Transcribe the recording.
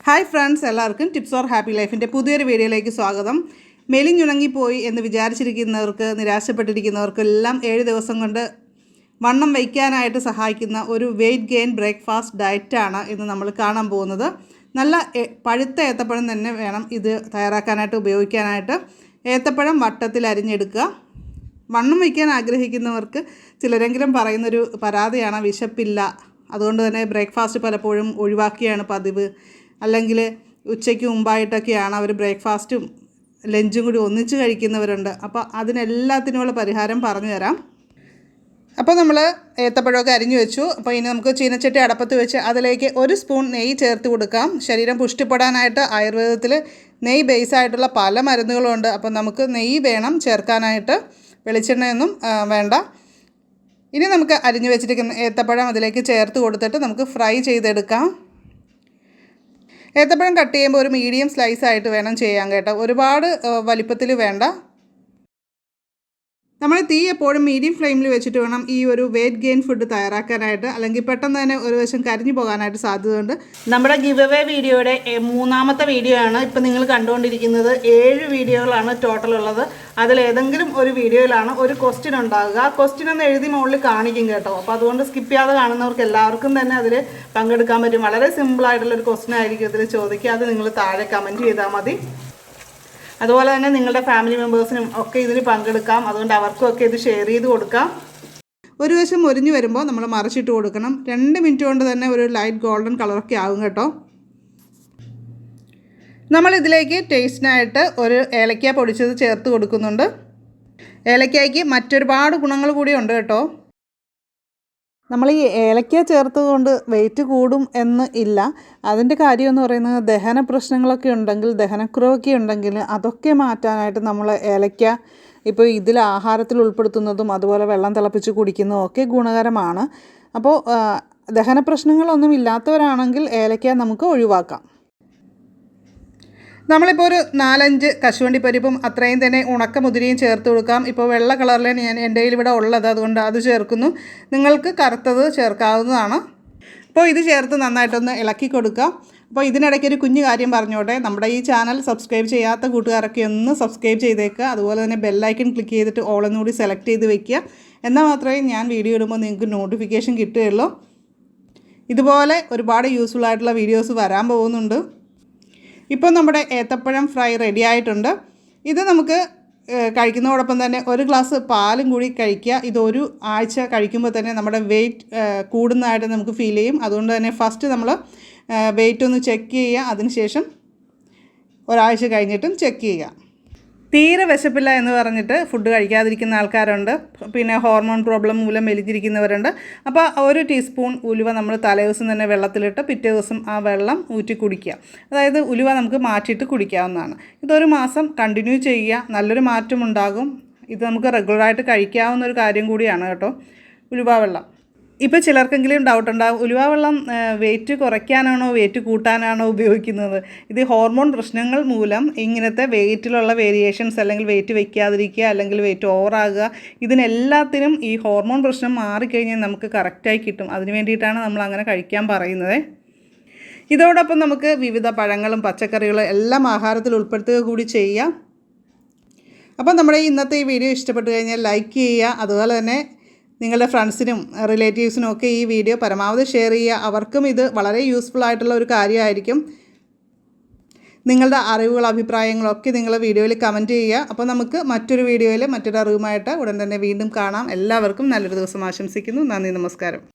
Hi friends, എല്ലാവർക്കും tips or happy ലൈഫിൻ്റെ പുതിയൊരു വീഡിയോയിലേക്ക് സ്വാഗതം. മെലിഞ്ഞുണങ്ങിപ്പോയി എന്ന് വിചാരിച്ചിരിക്കുന്നവർക്ക്, നിരാശപ്പെട്ടിരിക്കുന്നവർക്കെല്ലാം 7 ദിവസം കൊണ്ട് വണ്ണം വയ്ക്കാനായിട്ട് സഹായിക്കുന്ന ഒരു വെയ്റ്റ് ഗെയിൻ ബ്രേക്ക്ഫാസ്റ്റ് ഡയറ്റാണ് ഇന്ന് നമ്മൾ കാണാൻ പോകുന്നത്. നല്ല പഴുത്ത ഏത്തപ്പഴം തന്നെ വേണം ഇത് തയ്യാറാക്കാനായിട്ട് ഉപയോഗിക്കാനായിട്ട്. ഏത്തപ്പഴം വട്ടത്തിൽ അരിഞ്ഞെടുക്കുക. വണ്ണം വയ്ക്കാൻ ആഗ്രഹിക്കുന്നവർക്ക് ചിലരെങ്കിലും പറയുന്നൊരു പരാതിയാണ് വിശപ്പില്ല, അതുകൊണ്ട് തന്നെ ബ്രേക്ക്ഫാസ്റ്റ് പലപ്പോഴും ഒഴിവാക്കിയാണ് പതിവ്. അല്ലെങ്കിൽ ഉച്ചയ്ക്ക് മുമ്പായിട്ടൊക്കെയാണ് അവർ ബ്രേക്ക്ഫാസ്റ്റും ലഞ്ചും കൂടി ഒന്നിച്ച് കഴിക്കുന്നവരുണ്ട്. അപ്പോൾ അതിനെല്ലാത്തിനുമുള്ള പരിഹാരം പറഞ്ഞു തരാം. അപ്പോൾ നമ്മൾ ഏത്തപ്പഴമൊക്കെ അരിഞ്ഞു വെച്ചു. അപ്പോൾ ഇനി നമുക്ക് ചീനച്ചട്ടി അടപ്പത്ത് വെച്ച് അതിലേക്ക് 1 സ്പൂൺ നെയ്യ് ചേർത്ത് കൊടുക്കാം. ശരീരം പുഷ്ടിപ്പെടാനായിട്ട് ആയുർവേദത്തിൽ നെയ്യ് ബേസായിട്ടുള്ള പല മരുന്നുകളുണ്ട്. അപ്പോൾ നമുക്ക് നെയ്യ് വേണം ചേർക്കാനായിട്ട്, വെളിച്ചെണ്ണയൊന്നും വേണ്ട. ഇനി നമുക്ക് അരിഞ്ഞു വെച്ചിരിക്കുന്ന ഏത്തപ്പഴം അതിലേക്ക് ചേർത്ത് കൊടുത്തിട്ട് നമുക്ക് ഫ്രൈ ചെയ്തെടുക്കാം. ഏത്തപ്പഴം കട്ട് ചെയ്യുമ്പോൾ ഒരു മീഡിയം സ്ലൈസ് ആയിട്ട് വേണം ചെയ്യാൻ കേട്ടോ, ഒരുപാട് വലിപ്പത്തിൽ വേണ്ട. നമ്മൾ തീ എപ്പോഴും മീഡിയം ഫ്ലെയിമിൽ വെച്ചിട്ട് വേണം ഈ ഒരു വെയ്റ്റ് ഗെയിൻ ഫുഡ് തയ്യാറാക്കാനായിട്ട്, അല്ലെങ്കിൽ പെട്ടെന്ന് തന്നെ ഒരു വശം കരിഞ്ഞു പോകാനായിട്ട് സാധ്യതയുണ്ട്. നമ്മുടെ ഗിവ് അവേ വീഡിയോയുടെ 3ാമത്തെ വീഡിയോ ആണ് ഇപ്പോൾ നിങ്ങൾ കണ്ടുകൊണ്ടിരിക്കുന്നത്. 7 വീഡിയോകളാണ് ടോട്ടൽ ഉള്ളത്. അതിലേതെങ്കിലും ഒരു വീഡിയോയിലാണ് ഒരു ക്വസ്റ്റ്യൻ ഉണ്ടാകുക. ആ ക്വസ്റ്റ്യൻ ഒന്ന് എഴുതി മുകളിൽ കാണിക്കും കേട്ടോ. അപ്പോൾ അതുകൊണ്ട് സ്കിപ്പ് ചെയ്യാതെ കാണുന്നവർക്ക് എല്ലാവർക്കും തന്നെ അതിൽ പങ്കെടുക്കാൻ പറ്റും. വളരെ സിമ്പിളായിട്ടുള്ളൊരു ക്വസ്റ്റ്യൻ ആയിരിക്കും ഇതിൽ ചോദിക്കുക. അത് നിങ്ങൾ താഴെ കമൻറ്റ് ചെയ്താൽ മതി. അതുപോലെ തന്നെ നിങ്ങളുടെ ഫാമിലി മെമ്പേഴ്സിനും ഒക്കെ ഇതിൽ പങ്കെടുക്കാം. അതുകൊണ്ട് അവർക്കും ഒക്കെ ഇത് ഷെയർ ചെയ്ത് കൊടുക്കാം. ഒരു വശം മൊരിഞ്ഞ് വരുമ്പോൾ നമ്മൾ മറിച്ചിട്ട് കൊടുക്കണം. 2 മിനിറ്റ് കൊണ്ട് തന്നെ ഒരു ലൈറ്റ് ഗോൾഡൻ കളറൊക്കെ ആകും കേട്ടോ. നമ്മളിതിലേക്ക് ടേസ്റ്റിനായിട്ട് ഒരു ഏലക്ക പൊടിച്ചത് ചേർത്ത് കൊടുക്കുന്നുണ്ട്. ഏലക്കായ്ക്ക് മറ്റൊരുപാട് ഗുണങ്ങൾ കൂടി ഉണ്ട് കേട്ടോ. നമ്മൾ ഈ ഏലക്ക ചേർത്തതുകൊണ്ട് വെയിറ്റ് കൂടും എന്ന് ഇല്ല. അതിൻ്റെ കാര്യമെന്ന് പറയുന്നത് ദഹന പ്രശ്നങ്ങളൊക്കെ ഉണ്ടെങ്കിൽ, ദഹനക്കുറവൊക്കെ ഉണ്ടെങ്കിൽ അതൊക്കെ മാറ്റാനായിട്ട് നമ്മൾ ഏലക്ക ഇപ്പോൾ ഇതിൽ ആഹാരത്തിൽ ഉൾപ്പെടുത്തുന്നതും അതുപോലെ വെള്ളം തിളപ്പിച്ച് കുടിക്കുന്നതും ഒക്കെ ഗുണകരമാണ്. അപ്പോൾ ദഹന പ്രശ്നങ്ങളൊന്നും ഇല്ലാത്തവരാണെങ്കിൽ ഏലക്ക നമുക്ക് ഒഴിവാക്കാം. നമ്മളിപ്പോൾ ഒരു 4-5 കശുവണ്ടി പരിപ്പും അത്രയും തന്നെ ഉണക്കമുതിരയും ചേർത്ത് കൊടുക്കാം. ഇപ്പോൾ വെള്ള കളറിലാണ് എൻ്റെ കയ്യിൽ ഇവിടെ ഉള്ളത്, അതുകൊണ്ട് അത് ചേർക്കുന്നു. നിങ്ങൾക്ക് കറുത്തത് ചേർക്കാവുന്നതാണ്. അപ്പോൾ ഇത് ചേർത്ത് നന്നായിട്ടൊന്ന് ഇളക്കി കൊടുക്കുക. അപ്പോൾ ഇതിനിടയ്ക്ക് ഒരു കുഞ്ഞു കാര്യം പറഞ്ഞോട്ടെ. നമ്മുടെ ഈ ചാനൽ സബ്സ്ക്രൈബ് ചെയ്യാത്ത കൂട്ടുകാരൊക്കെ ഒന്ന് സബ്സ്ക്രൈബ് ചെയ്തേക്കുക. അതുപോലെ തന്നെ ബെല്ലൈക്കൺ ക്ലിക്ക് ചെയ്തിട്ട് ഓളെന്നും കൂടി സെലക്ട് ചെയ്ത് വെക്കുക. എന്നാൽ മാത്രമേ ഞാൻ വീഡിയോ ഇടുമ്പോൾ നിങ്ങൾക്ക് നോട്ടിഫിക്കേഷൻ കിട്ടുകയുള്ളൂ. ഇതുപോലെ ഒരുപാട് യൂസ്ഫുൾ ആയിട്ടുള്ള വീഡിയോസ് വരാൻ പോകുന്നുണ്ട്. ഇപ്പോൾ നമ്മുടെ ഏത്തപ്പഴം ഫ്രൈ റെഡി ആയിട്ടുണ്ട്. ഇത് നമുക്ക് കഴിക്കുന്നതോടൊപ്പം തന്നെ 1 ഗ്ലാസ് പാലും കൂടി കഴിക്കുക. ഇതൊരു ആഴ്ച കഴിക്കുമ്പോൾ തന്നെ നമ്മുടെ വെയിറ്റ് കൂടുന്നതായിട്ട് നമുക്ക് ഫീൽ ചെയ്യും. അതുകൊണ്ട് തന്നെ ഫസ്റ്റ് നമ്മൾ വെയിറ്റ് ഒന്ന് ചെക്ക് ചെയ്യുക. അതിനുശേഷം ഒരാഴ്ച കഴിഞ്ഞിട്ടും ചെക്ക് ചെയ്യുക. തീരെ വിശപ്പില്ല എന്ന് പറഞ്ഞിട്ട് ഫുഡ് കഴിക്കാതിരിക്കുന്ന ആൾക്കാരുണ്ട്. പിന്നെ ഹോർമോൺ പ്രോബ്ലം മൂലം മെലിഞ്ഞിരിക്കുന്നവരുണ്ട്. അപ്പോൾ 1 ടീസ്പൂൺ ഉലുവ നമ്മൾ തലേദിവസം തന്നെ വെള്ളത്തിലിട്ട് പിറ്റേ ദിവസം ആ വെള്ളം ഊറ്റി കുടിക്കുക. അതായത് ഉലുവ നമുക്ക് മാറ്റിയിട്ട് കുടിക്കാവുന്നതാണ്. ഇതൊരു മാസം കണ്ടിന്യൂ ചെയ്യുക. നല്ലൊരു മാറ്റം ഉണ്ടാകും. ഇത് നമുക്ക് റെഗുലറായിട്ട് കഴിക്കാവുന്ന ഒരു കാര്യം കൂടിയാണ് കേട്ടോ, ഉലുവ വെള്ളം. ഇപ്പോൾ ചിലർക്കെങ്കിലും ഡൗട്ട് ഉണ്ടാകും, ഉലുവ വെള്ളം വെയിറ്റ് കുറയ്ക്കാനാണോ വെയിറ്റ് കൂട്ടാനാണോ ഉപയോഗിക്കുന്നത്? ഇത് ഹോർമോൺ പ്രശ്നങ്ങൾ മൂലം ഇങ്ങനത്തെ വെയിറ്റിലുള്ള വേരിയേഷൻസ്, അല്ലെങ്കിൽ വെയിറ്റ് വയ്ക്കാതിരിക്കുക, അല്ലെങ്കിൽ വെയിറ്റ് ഓവറാകുക, ഇതിനെല്ലാത്തിനും ഈ ഹോർമോൺ പ്രശ്നം മാറിക്കഴിഞ്ഞാൽ നമുക്ക് കറക്റ്റായി കിട്ടും. അതിന് വേണ്ടിയിട്ടാണ് നമ്മൾ അങ്ങനെ കഴിക്കാൻ പറയുന്നത്. ഇതോടൊപ്പം നമുക്ക് വിവിധ പഴങ്ങളും പച്ചക്കറികളും എല്ലാം ആഹാരത്തിൽ ഉൾപ്പെടുത്തുക കൂടി ചെയ്യാം. അപ്പോൾ നമ്മുടെ ഇന്നത്തെ ഈ വീഡിയോ ഇഷ്ടപ്പെട്ടു കഴിഞ്ഞാൽ ലൈക്ക് ചെയ്യുക. അതുപോലെ തന്നെ നിങ്ങളുടെ ഫ്രണ്ട്സിനും റിലേറ്റീവ്സിനും ഒക്കെ ഈ വീഡിയോ പരമാവധി ഷെയർ ചെയ്യുക. അവർക്കും ഇത് വളരെ യൂസ്ഫുൾ ആയിട്ടുള്ള ഒരു കാര്യമായിരിക്കും. നിങ്ങളുടെ അറിവുകൾ, അഭിപ്രായങ്ങളൊക്കെ നിങ്ങൾ വീഡിയോയിൽ കമൻറ്റ് ചെയ്യുക. അപ്പോൾ നമുക്ക് മറ്റൊരു വീഡിയോയിൽ മറ്റൊരു അറിവുമായിട്ട് ഉടൻ തന്നെ വീണ്ടും കാണാം. എല്ലാവർക്കും നല്ലൊരു ദിവസം ആശംസിക്കുന്നു. നന്ദി, നമസ്കാരം.